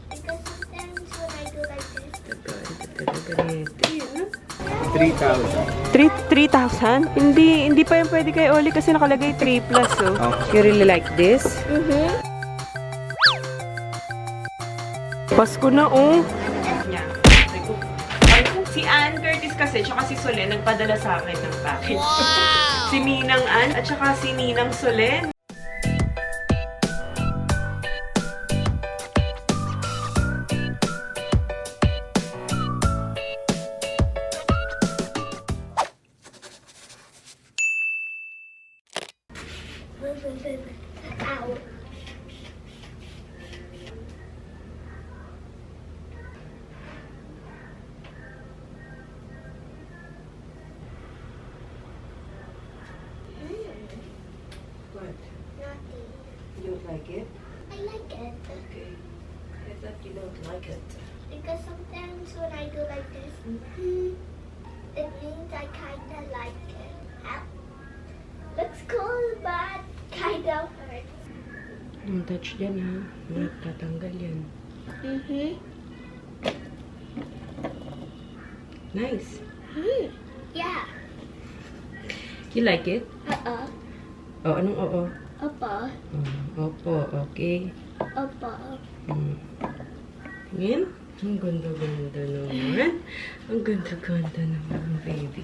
Because sometimes when I do like this. Talaga nito, ano? 3,000? Hindi pa yung pwede kay Oli kasi nakalagay 3 plus, oh. You really like this? Pasko na, oh. Yeah. Si Ann Curtis kasi, tsaka si Solen, nagpadala sa akin ng package. Wow! Si Ninang Ann, at tsaka si Ninang Solen. Ow. What? Nothing. You don't like it? I like it. Okay. I thought you don't like it. Because sometimes when I do like this, it means I kinda like it. Ow. Looks cool, but kinda hurts. Don't touch yan, ha? Tatanggal yan. Nice. Yeah. You like it? Oh, anong oo? Opo. Opo, okay. Opo. Tingin? Ang ganda-ganda naman. Ang ganda-ganda naman, baby.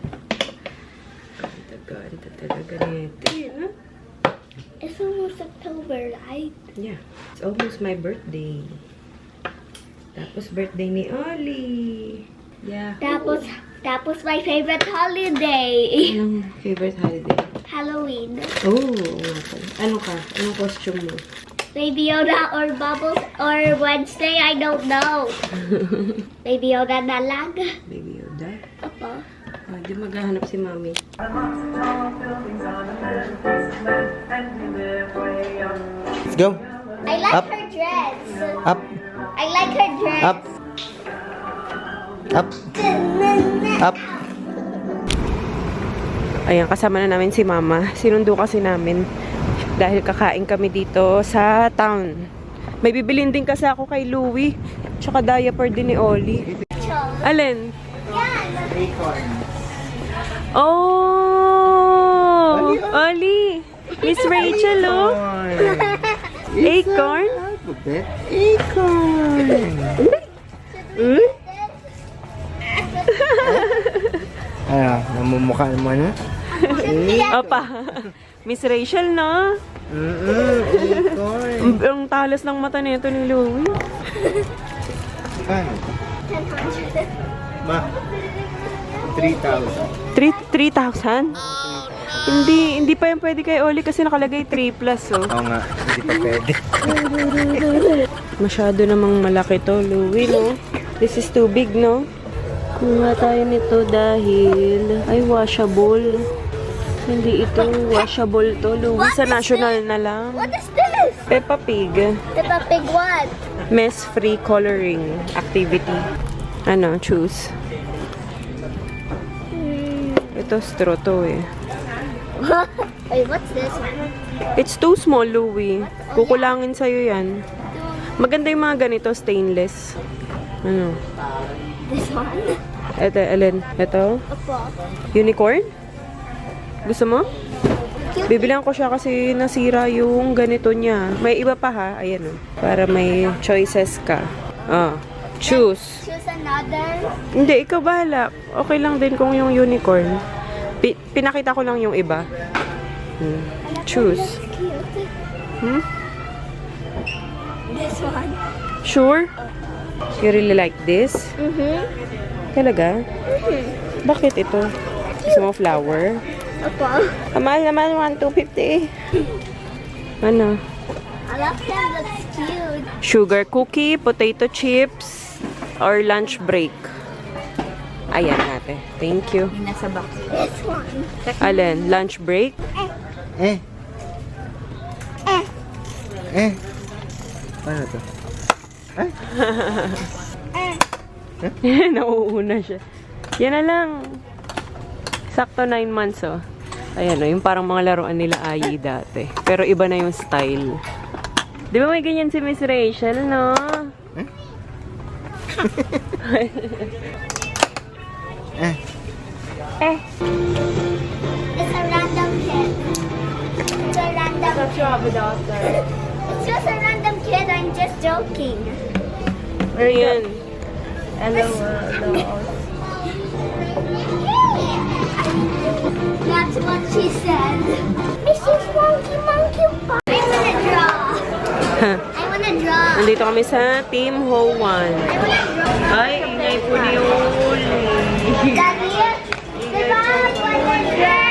Ganda-ganda talaga nito, ha? It's almost October, right? Yeah. It's almost my birthday. Tapos birthday ni Oli. Yeah. Tapos my favorite holiday. Anong favorite holiday? Halloween. Oh, ano ka? Anong costume mo? Baby Yoda or Bubbles or Wednesday, I don't know. Baby Yoda na lang. Baby Yoda? Opo. Ah, di maghahanap si Mami. Let's go. I like Up. her dress. Up. I like her dress. Up. Up. Up. Ayan, kasama na namin si Mama. Sinundo kasi namin dahil kakain kami dito sa town. May bibilin din kasi ako kay Louie. Tsaka diaper din ni Oli. Alin? Yan. Oh! Oli! Miss Rachel, oh! Acorn? Acorn. Ano, namumukha naman, ha? Opa. Miss Rachel, no? Acorn. Ang talas ng mata nito ni Louie. Ano? 1000. Ma. 3,000. 3,000? Hindi pa yan pwede kay Oli kasi nakalagay 3 plus, oh. Oo nga, hindi pa pwede. Masyado namang malaki to, Louie, no? This is too big, no? Kuha tayo nito dahil ay washable. Hindi ito washable to, Louie. Sa national na lang. What is this? Peppa Pig. Peppa Pig what? Mess-free coloring activity. Ano, choose. Ito, straw to, eh. Wait, what's this one? It's too small, Louie. Kukulangin sa'yo yan. Maganda yung mga ganito, stainless. Ano? This one? Ito, alin? Ito? Opo. Unicorn? Gusto mo? Bibilang ko siya kasi nasira yung ganito niya. May iba pa, ha? Ayan, oh. Para may choices ka. Ah, choose. Choose another. Hindi, ikaw bahala. Okay lang din kung yung unicorn. Pinakita ko lang yung iba. Choose. That's cute. Hmm? This one. Sure? You really like this? Talaga? Bakit ito? Gusto mo flower? Opo. Mahal naman, 1,250. Ano? I love them. That's cute. Sugar cookie, potato chips, or lunch break. Ayan natin. Thank you. Nasa box. This one. Alin? Lunch break? Paano to? Nauuna siya. Yan na lang. Sakto 9 months, oh. Ayan, oh, yung parang mga laruan nila Ayi dati. Pero iba na yung style. Di ba may ganyan si Miss Rachel, no? Eh. Eh. It's a random kid. It's a random It's just a random kid. I'm just joking. Ayan. That's what she said. Mrs. Monkey Monkey Pie. I wanna draw. I wanna draw. Nandito kami sa Team Ho 1. I wanna draw. Ay, ingay po ni Uli. Daddy, diba? I wanna draw.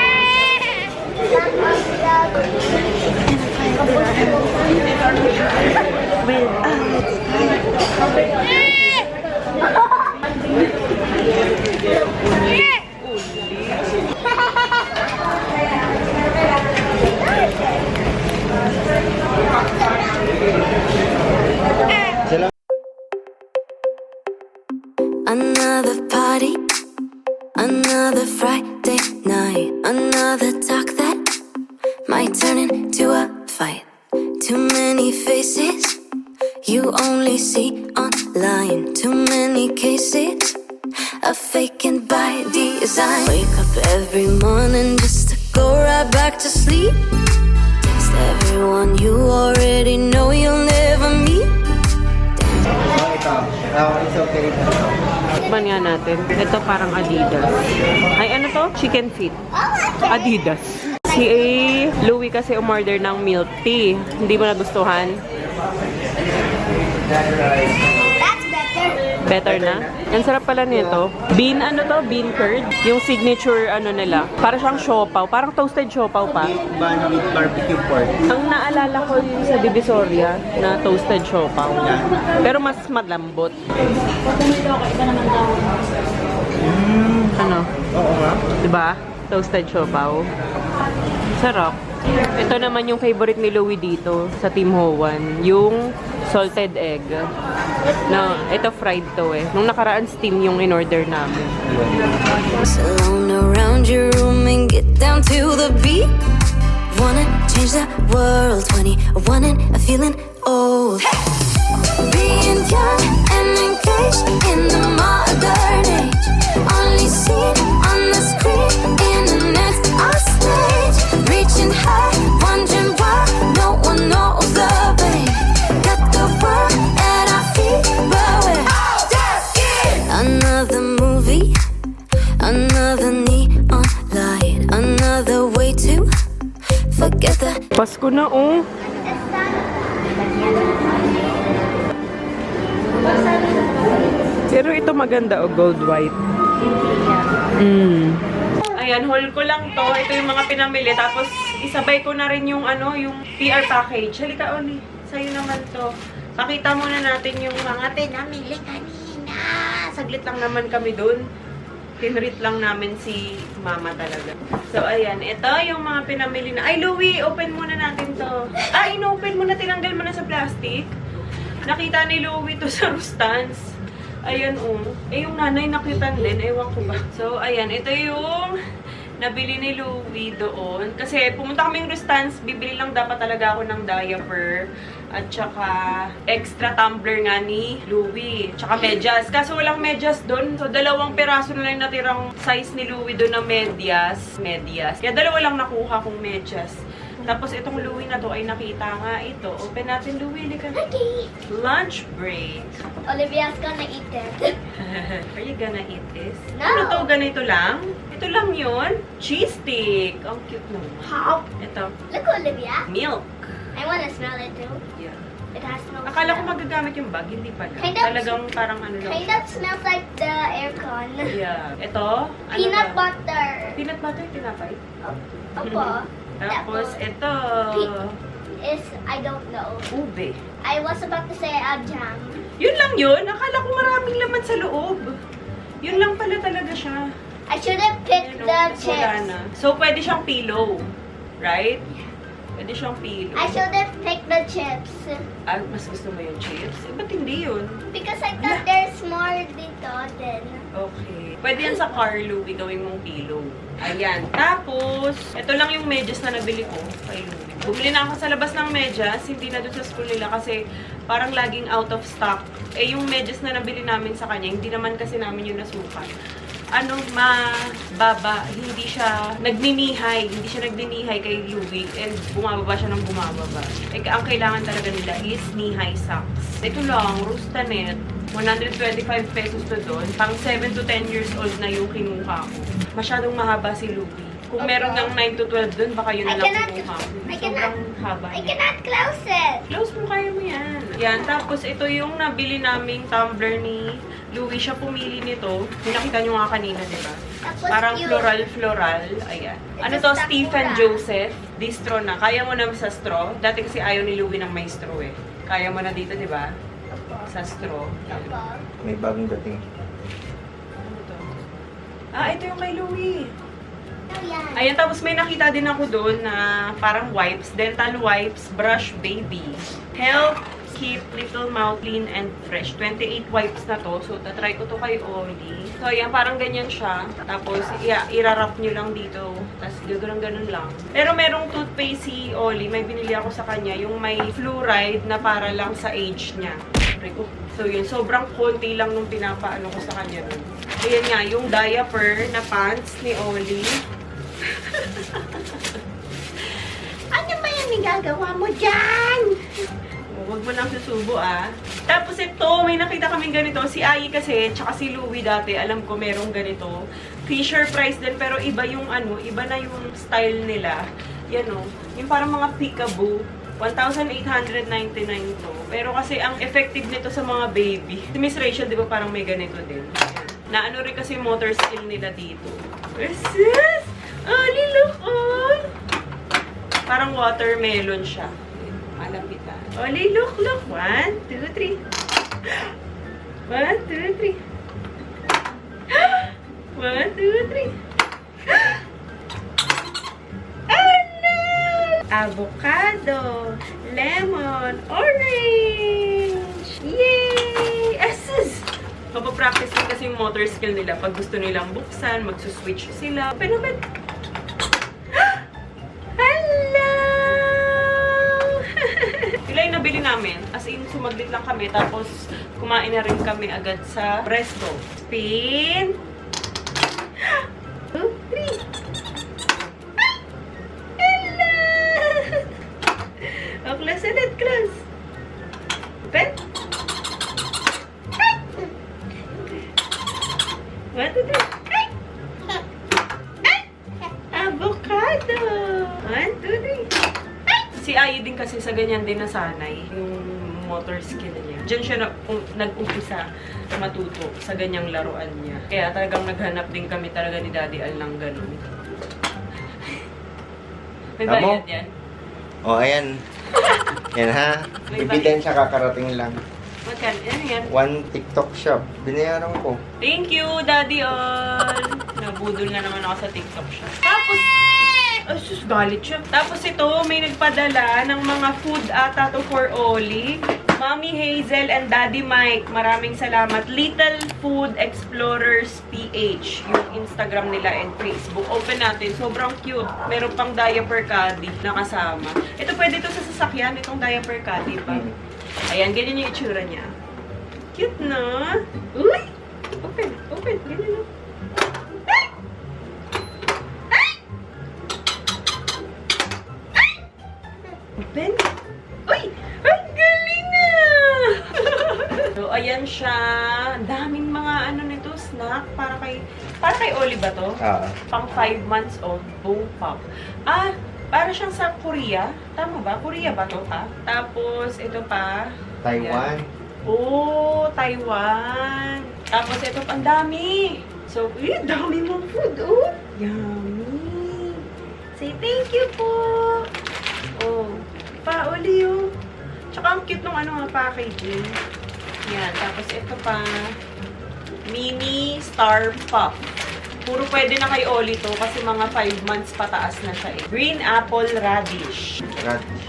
Sila. Another party, another Friday night, another talk that might turn into a fight. Too many faces you only see online, too many cases of faking by design. Wake up every morning just to go right back to sleep. Text everyone you already know you'll never meet. Oh, ito. It's okay. Tikman nga natin. Ito parang Adidas. Ay, ano to? Chicken feet. Adidas. Si Louie kasi umorder ng milk tea. Hindi mo nagustuhan? That's better. Better na? Ang sarap pala nito. Bean, ano to? Bean curd. Yung signature, ano nila. Para siyang siopaw. Parang toasted siopaw pa. Beef bun with barbecue pork. Ang naalala ko yung sa Divisoria na toasted siopaw. Yan. Pero mas malambot. Ano? Oo nga. Diba? Toasted siopaw. Sarap. Ito naman yung favorite ni Louie dito sa Team Ho1. Yung salted egg. No, ito fried to eh. Nung nakaraan steam yung in-order namin. Alone around your room and get down to the beat. Wanna change the world, 21 and a feeling old. Being young and engaged in the modern age. Only seen on the screen, internet's our stage. Reaching high, wondering why no one knows the way. Got the world at our feet, but we're just kids. Another movie, another neon light, another way to forget the Pasko na oh. Pero ito maganda o gold white. Ayan, haul ko lang to. Ito yung mga pinamili. Tapos isabay ko na rin yung ano, yung PR package. Halika, Oli. Sa'yo naman to. Pakita muna natin yung mga pinamili kanina. Saglit lang naman kami dun. Tinreat lang namin si mama talaga. So, ayan. Ito yung mga pinamili na. Ay, Louie, open muna natin to. Ay, inopen mo na. Tinanggal mo na sa plastic. Nakita ni Louie to sa Rustans. Ayan, Eh, yung nanay nakitan din. Ewan ko ba. So, ayan. Ito yung nabili ni Louie doon. Kasi pumunta kaming Rustans. Bibili lang dapat talaga ako ng diaper. At saka extra tumbler nga ni Louie. Tsaka medyas. Kaso walang medyas doon. So, 2 peraso na lang natirang size ni Louie doon na medyas. Kaya 2 lang nakuha kong medyas. Tapos itong Louie na to ay nakita nga ito. Open natin, Louie. Lika. Okay. Lunch break. Olivia's gonna eat it. Are you gonna eat this? No. Ano to? Ganito lang? Ito lang yun? Cheese stick. Ang cute naman. How? Ito. Look, Olivia. Milk. I wanna smell it too. Yeah. It has no Akala ko smell. magagamit yung bag. Hindi pala. Kind of- Talagang parang ano lang. Kind of smells like the aircon. Yeah. Ito? Ano Peanut ba? butter. Peanut butter, tinapay. Opo. Tapos ito. Is, I don't know. Ube. I was about to say a jam. Yun lang yun. Akala ko maraming laman sa loob. Yun lang pala talaga siya. I should have picked Ayun, the tapos wala chips. na. So, pwede siyang pillow. Right? Pwede siyang pillow. I should have picked the chips. Ah, mas gusto mo yung chips? Eh, ba't hindi yun? Because I thought there's more dito din. Okay. Pwede yan sa car, Louie, gawin mong pillow. Ayan. Tapos, ito lang yung medyas na nabili ko kay Louie. Bumili na ako sa labas ng medyas, hindi na doon sa school nila kasi parang laging out of stock. Eh, yung medyas na nabili namin sa kanya, hindi naman kasi namin yung nasukat. Mababa, hindi siya nagninihay kay Louie and bumababa siya ng bumababa. Eh, ang kailangan talaga nila is knee-high socks. Ito lang, Rustanet, 125 pesos to doon. Pang 7 to 10 years old na yung kinuha ko. Masyadong mahaba si Louie. Kung meron ng 9 to 12 doon, baka yun na lang kinuha ko. Sobrang haba I niya. cannot close it. Close mo, kaya mo yan. Yan, tapos ito yung nabili naming tumbler ni Louie. Siya pumili nito. Nakita nyo nga kanina, di ba? Tapos Parang yung- floral. Ayan. Ano to? Sakura. Stephen Joseph. Distro na. Kaya mo na sa straw. Dati kasi ayaw ni Louie ng may straw eh. Kaya mo na dito, di ba? Opo. Sa straw. Ayan. Opo. May bagong dating. Ano to? Ah, ito yung kay Louie. Oh, yan. Ayan, tapos may nakita din ako doon na parang wipes, dental wipes, brush baby. Help keep little mouth clean and fresh. 28 wipes na to. So, tatry ko to kay Oli. So, ayan, parang ganyan siya. Tapos, irarap nyo lang dito. Tapos, ganun lang. Pero merong toothpaste si Oli. May binili ako sa kanya. Yung may fluoride na para lang sa age niya. So, yun. Sobrang konti lang nung pinapaano ko sa kanya nun. Ayan nga, yung diaper na pants ni Oli. Ano ba yung nagagawa mo dyan? Huwag mo nang susubo, ah. Tapos ito, may nakita kaming ganito. Si Ai kasi, tsaka si Louie dati, alam ko merong ganito. Fisher Price din, pero iba yung iba na yung style nila. Yan o. Yung parang mga peekaboo. 1,899 to. Pero kasi ang effective nito sa mga baby. Si Miss Rachel, di ba parang may ganito din. Na ano rin kasi motor skill nila dito. Versus! Oli, look on! Parang watermelon siya. Malapitan. Oli, look. 1, 2, 3. 1, 2, 3. 1, 2, 3. Oh, no! Avocado, lemon, orange! Yay! Asus! Mapapractice din kasi yung motor skill nila. Pag gusto nilang buksan, magsuswitch sila. Pero ba't? Hello! Sila yung nabili namin. As in, sumaglit lang kami. Tapos, kumain na rin kami agad sa resto. Spin! 2, 3. Hello! Oh, close ulit, close. Open. 1, 2, 3. Avocado! 1, 2, 3. Si Ayi din kasi sa ganyan din nasanay, yung motor skill niya. Diyan siya nag-umpisa matuto sa ganyang laruan niya. Kaya talagang naghanap din kami talaga ni Daddy Al ng ganun. May Amo? bayad yan? Oh, ayan. Yan ha. May Ebidensya kakarating lang. Magkano? Ano yan? One TikTok shop. Binayaran ko. Thank you, Daddy All! Nabudol na naman ako sa TikTok siya. Tapos, ay, sus, galit siya. Tapos ito, may nagpadala ng mga food ata to for Oli. Mommy Hazel and Daddy Mike, maraming salamat. Little Food Explorers PH, yung Instagram nila and Facebook. Open natin, sobrang cute. Meron pang diaper caddy na kasama. Ito pwede to sa sasakyan, itong diaper caddy pa. Ayan, ganyan yung itsura niya. Cute, no? Uy! Open, ganyan, no? Open? Uy! Ang galing na! So, ayan siya. Ang daming mga nito, snack. Para kay Oli ba to? Pang 5 months old. Boom pop. Ah, para siyang sa Korea. Tama ba? Korea ba to, ha? Tapos, ito pa. Taiwan. Ayan. Oh, Taiwan. Tapos, ito pa. Ang dami. So, dami mong food, oh. Yummy. Say thank you po. Oh, Oli, oh. Tsaka ang cute nung packaging. Yan. Tapos ito pa. Mini Star Pop. Puro pwede na kay Oli to kasi mga 5 months pataas na siya eh. Green Apple Radish. Radish.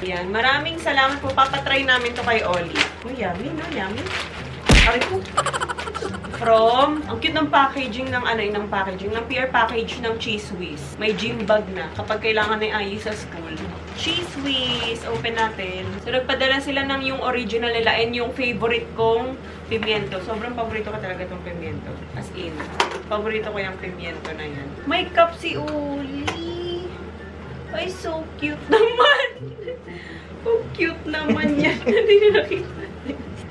Yan. Maraming salamat po. Papatry namin to kay Oli. Oh, yummy, no? Yummy. Aray ko. From, ang cute ng packaging ng ng PR package ng Cheese Whiz. May gym bag na kapag kailangan na yung sa school. Cheese Whiz! Open natin. So, nagpadala sila ng yung original nila and yung favorite kong pimiento. Sobrang paborito ko talaga itong pimiento. As in, paborito ko yung pimiento na yan. May cup si Uli. Ay, so cute naman. So cute naman yan. Hindi na nakita.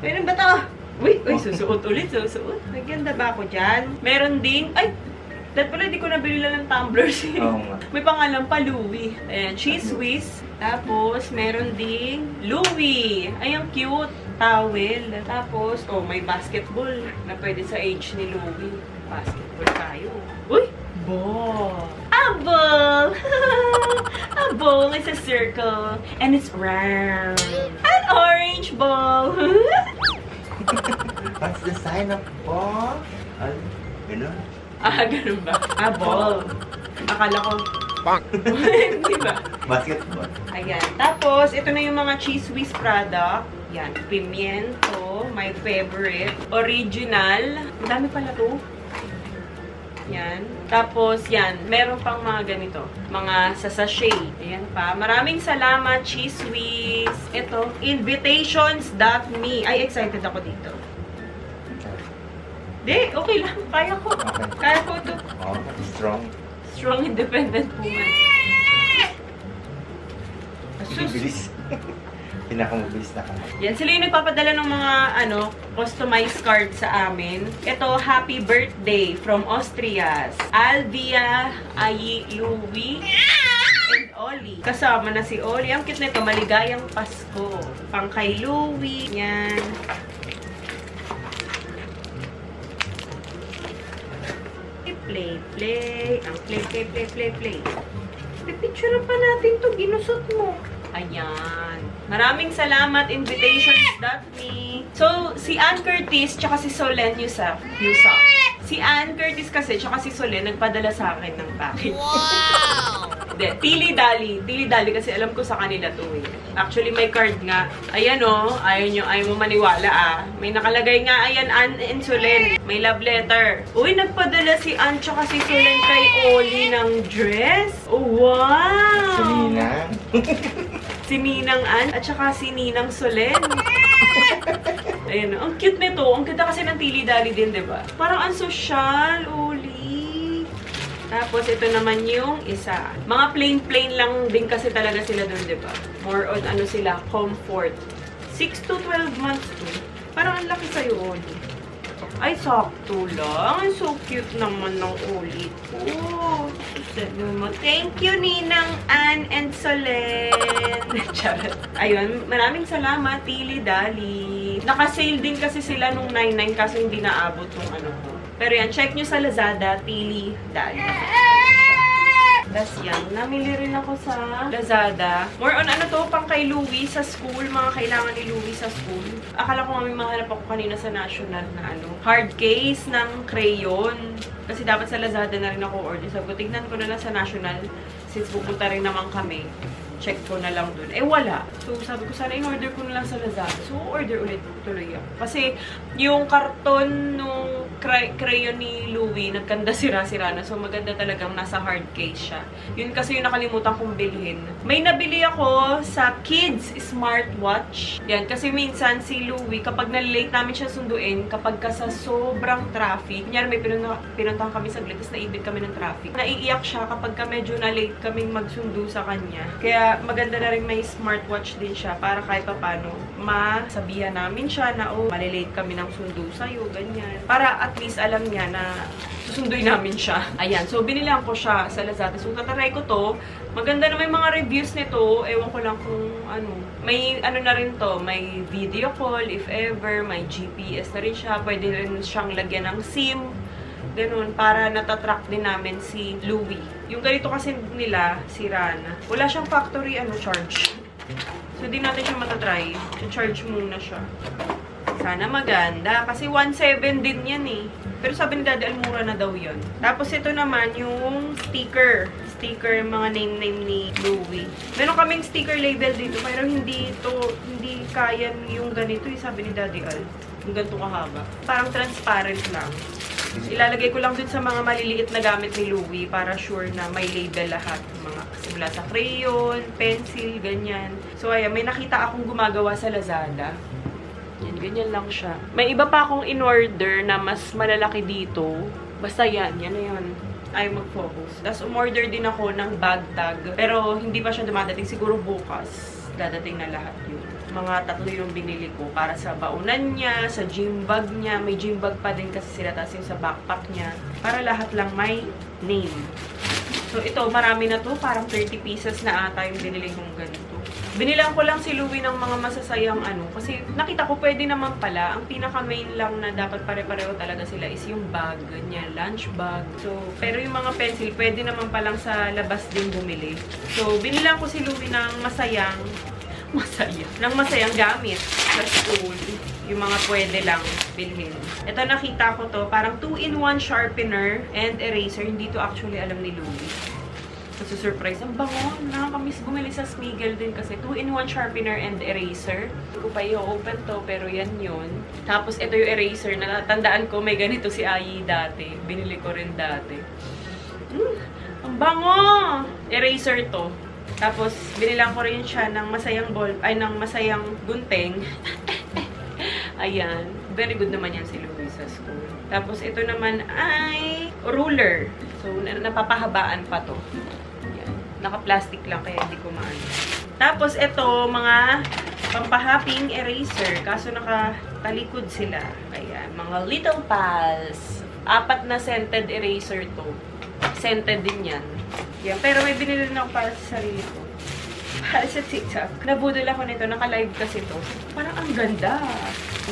Meron ba ito? Uy, susuot ulit, susuot. May ganda ba ako dyan? Meron ding, ay, dahil pala hindi ko nabili lang ng tumblers. Oo nga. May pangalan pa, Louie. Ayan, Cheese Whiz. Tapos, meron ding Louie. Ay, ang cute. Towel. Tapos, oh, may basketball na pwede sa age ni Louie. Basketball tayo. Uy! Ball. A ball! A ball is a circle and it's round. An orange ball. What's the sign of ball? Ay, gano'n? Ganun ba? Ball. Akala ko. Hindi ba? Basketball. Ayan. Tapos, ito na yung mga Cheese Whiz product. Yan. Pimiento. My favorite. Original. Ang dami pala to. Yan. Tapos, yan. Meron pang mga ganito. Mga sa sachet. Ayan pa. Maraming salamat, Cheese Whiz. Ito, invitations.me. Ay, excited ako dito. Di, okay lang. Kaya ko. Okay. Kaya ko ito. Oh, strong. Strong, independent woman. Asus. Bilis. Pinakamabilis na ka. Yan, sila yung nagpapadala ng mga, customized card sa amin. Ito, happy birthday from Austria. Alvia, Ayi, Louie, and Oli. Kasama na si Oli. Ang cute nito, maligayang Pasko. Pang kay Louie. Yan. Play. Ang play. Pipicture pa natin to. Ginusot mo. Ayan. Maraming salamat, invitations.me. So, si Ann Curtis tsaka si Solen Yusuf. Si Ann Curtis kasi tsaka si Solen nagpadala sa akin ng package. Wow! Tili Dali kasi alam ko sa kanila to eh. Actually, may card nga. Ayan o. Ayaw mo maniwala May nakalagay nga, ayan, Ann and Solen. May love letter. Uy, nagpadala si Ann tsaka si Solen kay Oli ng dress. Oh, wow! Selena. Si Ninang Ann at saka si Ninang Solen. Ayan, ang cute nito. Ang cute kasi ng Tili Dali din, diba? Parang ang social, Oli. Tapos, ito naman yung isa. Mga plain lang din kasi talaga sila doon, diba? More on sila, comfort. 6 to 12 months to. Parang ang laki sa'yo, Oli. Ay, sakto lang. Ang so cute naman ng Oli ko. Thank you, Ninang Ann and Solen. Charot. Ayun, maraming salamat, Tili Dali. Naka-sale din kasi sila nung 99 kasi hindi naabot yung ko. Pero yan, check nyo sa Lazada, Tili Dali. Tapos yan, namili rin ako sa Lazada. More on pang kay Louie sa school, mga kailangan ni Louie sa school. Akala ko nga may mahanap ako kanina sa National na hard case ng crayon. Kasi dapat sa Lazada na rin ako order. So, tignan ko na lang sa National since pupunta rin naman kami. Check ko na lang dun. Wala. So, sabi ko, sana in-order ko na lang sa Lazada. So, order ulit tuloy ako. Kasi, yung karton nung crayon ni Louie, nagkanda sira-sira na. So, maganda talagang nasa hard case siya. Yun kasi yung nakalimutan kong bilhin. May nabili ako sa kids smartwatch. Yan. Kasi minsan, si Louie, kapag nalilate namin siya sunduin, kapag ka sa sobrang traffic, kunyari may pinuntahan kami saglit, tapos naibig kami ng traffic. Naiiyak siya kapag ka medyo na-late kaming magsundo sa kanya. Kaya, maganda na rin may smartwatch din siya para kahit pa paano masabihan namin siya na malilate kami ng sundo sa'yo, ganyan. Para at least alam niya na susunduin namin siya. Ayan, so binilang ko siya sa Lazada. So tataray ko to. Maganda na may mga reviews nito. Ewan ko lang kung May na rin to, may video call if ever, may GPS na rin siya. Pwede rin siyang lagyan ng SIM. Ganun, para natatrack din namin si Louie. Yung ganito kasi nila, si Rana, wala siyang factory charge. So, di natin siya matatry. Charge muna siya. Sana maganda. Kasi 1.7 din yan eh. Pero sabi ni Daddy, almura na daw yun. Tapos ito naman, yung sticker. Sticker, mga name ni Louie. Meron kaming sticker label dito, pero hindi kaya yung ganito, sabi ni Daddy Al. Yung ganito kahaba. Parang transparent lang. Ilalagay ko lang dun sa mga maliliit na gamit ni Louie para sure na may label lahat. Mga simula sa crayon, pencil, ganyan. So, ayan, may nakita akong gumagawa sa Lazada. Yan, ganyan lang siya. May iba pa akong in-order na mas malalaki dito. Basta yan, yan na yun. Ayaw mag-focus. Tapos, umorder din ako ng bag tag. Pero, hindi pa siya dumadating. Siguro bukas, dadating na lahat yun. Mga 3 yung binili ko para sa baunan niya, sa gym bag niya. May gym bag pa din kasi sila, tapos yung sa backpack niya. Para lahat lang may name. So, ito, marami na to. Parang 30 pieces na ata yung binili kong ganito. Binilang ko lang si Louie ng mga masasayang ano. Kasi nakita ko pwede naman pala. Ang pinaka-main lang na dapat pare-pareho talaga sila is yung bag, ganyan, lunch bag. So, pero yung mga pencil, pwede naman palang sa labas din bumili. So, binilang ko si Louie ng masayang gamit sa school. Yung mga pwede lang bilhin. Ito nakita ko to, parang 2-in-1 sharpener and eraser. Hindi to actually alam ni Louie. Surprise. Ang bango. Nakakamiss bumili sa Smiggle din kasi 2-in-1 sharpener and eraser. Hindi ko pa i-open to, pero yan yun. Tapos ito yung eraser. Natandaan ko may ganito si Ayi dati. Binili ko rin dati. Ang bango! Eraser to. Tapos binilang ko rin siya ng masayang ng masayang gunting. Ayan. Very good naman yan si Louie sa school. Tapos ito naman ay ruler. So napapahabaan pa to. Naka-plastic lang kaya hindi ko maano. Tapos ito, mga pampahaping eraser. Kaso nakatalikod sila. Ayan, mga little pals. 4 na scented eraser to. Scented din yan. Yan. Pero may binili na ako para sa sarili ko. Para sa TikTok. Nabudol ako nito. Naka-live kasi to. Parang ang ganda.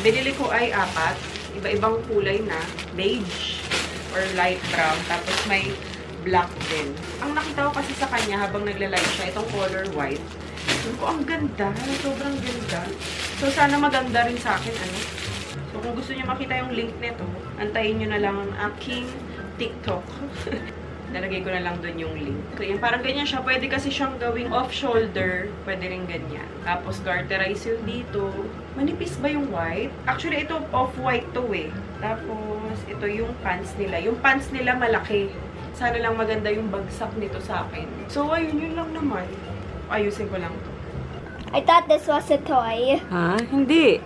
Binili ko ay 4. Iba-ibang kulay na. Beige or light brown. Tapos may black din. Ang nakita ko kasi sa kanya habang nagla-live siya, itong color white. Sabi ko, ang ganda. Sobrang ganda. So, sana maganda rin sa akin, ano. So, kung gusto niyo makita yung link nito, antayin niyo na lang ang aking TikTok. Nalagay ko na lang doon yung link. So, yan, parang ganyan siya. Pwede kasi siyang gawing off-shoulder. Pwede rin ganyan. Tapos, garterize yung dito. Manipis ba yung white? Actually, ito off-white to eh. Tapos, ito yung pants nila. Yung pants nila malaki. Sana lang maganda yung bagsak nito sa akin. So, ayun, yun lang naman. Ayusin ko lang to. I thought this was a toy. Ha? Hindi.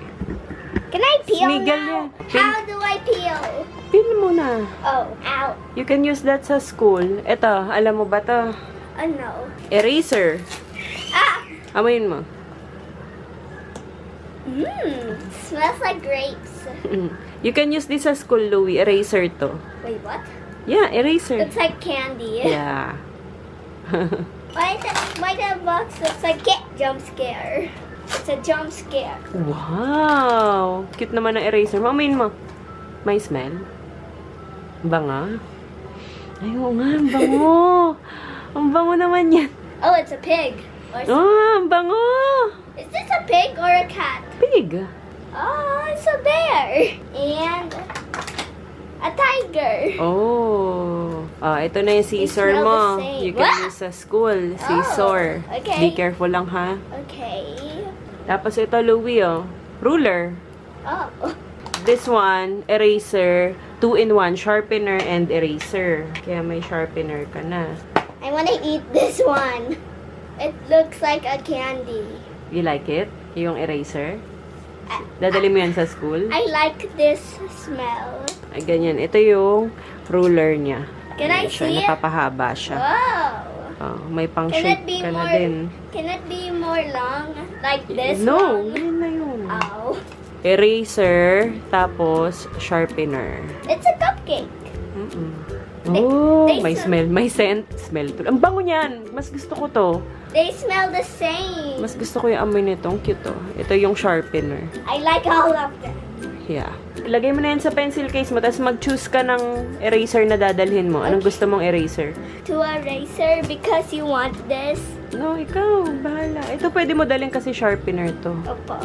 Can I peel Smiggle now? yan. How do I peel? Pin mo na. Oh, ow. You can use that sa school. Ito, alam mo ba to? No. Eraser. Ah! Amoyin mo. Smells like grapes. You can use this sa school, Louie. Eraser to. Wait, what? Yeah, eraser. Looks like candy. Yeah. Why the box looks like jump scare? It's a jump scare. Wow! Cute naman ang eraser. Mamayin mo. May smell? Banga? Ay, oo nga. Ang bango. Ang bango naman yan. Oh, it's a pig. Or Oh, ang bango! is this a pig or a cat? Pig. Oh, it's a bear. And a tiger. Oh. Ah, ito na yung scissor smell mo. the same. You can What? use sa school. Scissor. Oh, okay. Be careful lang, ha? Okay. Tapos ito, Louie, oh. Ruler. Oh. This one, eraser. 2-in-1, sharpener and eraser. Kaya may sharpener ka na. I want to eat this one. It looks like a candy. You like it? Yung eraser? Dadali mo yan sa school? I like this smell. Ay, ganyan. Ito yung ruler niya. Can I Ayan siya, see it? napapahaba siya. Wow. Oh, may pang Can it shape be ka na more? din. Can it be more long? Like this No, long? ganyan na yun. Oh. Eraser, tapos sharpener. It's a cupcake. Oh, they may smell- smell, may scent. Smell to. Ang bango niyan. Mas gusto ko to. They smell the same. Mas gusto ko yung amoy nito. Ang cute to. Ito yung sharpener. I like all of them. Yeah. Ilagay mo na yan sa pencil case mo, tapos mag-choose ka ng eraser na dadalhin mo. Anong gusto mong eraser? To eraser because you want this. No, ikaw. Bahala. Ito pwede mo dalhin kasi sharpener to. Opo.